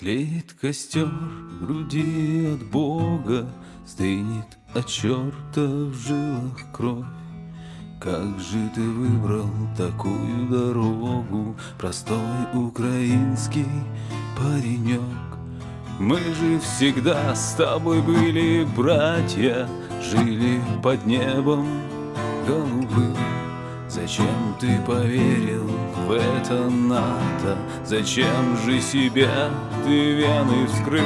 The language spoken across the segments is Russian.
Тлеет костер в груди от Бога, стынет от черта в жилах кровь. Как же ты выбрал такую дорогу, простой украинский паренек? Мы же всегда с тобой были братья, жили под небом голубым. Зачем ты поверил в это НАТО? Зачем же себя ты вены вскрыл?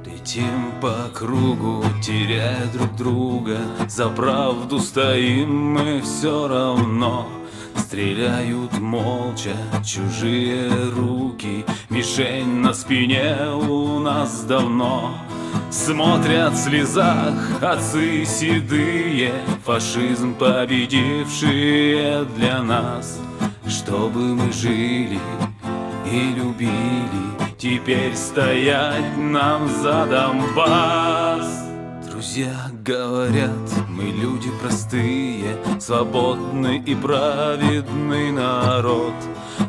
Летим по кругу, теряя друг друга, за правду стоим мы все равно. Стреляют молча чужие руки, мишень на спине у нас давно. Смотрят в слезах отцы седые, фашизм победившие для нас. Чтобы мы жили и любили, теперь стоять нам за Донбасс. Друзья говорят, мы люди простые, свободный и праведный народ.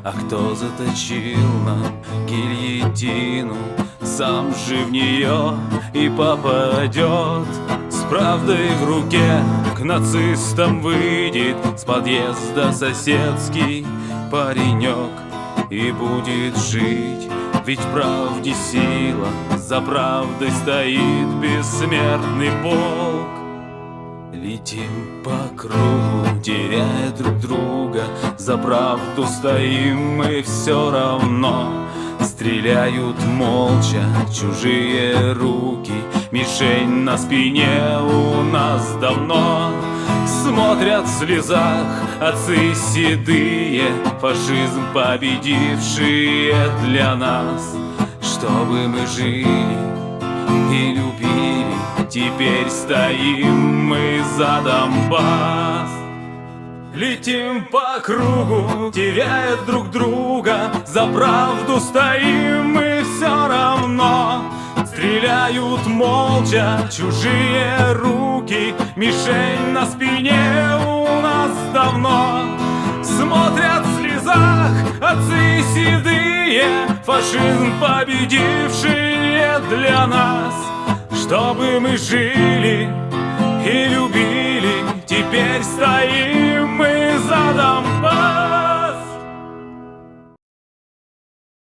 А кто заточил нам гильотину, сам же в нее и попадет. С правдой в руке к нацистам выйдет с подъезда соседский паренек и будет жить, ведь в правде сила, за правдой стоит бессмертный полк. Летим по кругу, теряя друг друга, за правду стоим мы все равно. Стреляют молча чужие руки, мишень на спине у нас давно. Смотрят в слезах отцы седые, фашизм победившие для нас. Чтобы мы жили и любили, теперь стоим мы за Донбасс. Летим по кругу, теряя друг друга, за правду стоим мы все равно. Стреляют молча чужие руки, мишень на спине у нас давно. Смотрят в слезах отцы седые, фашизм победившие для нас. Чтобы мы жили и любили, теперь стоим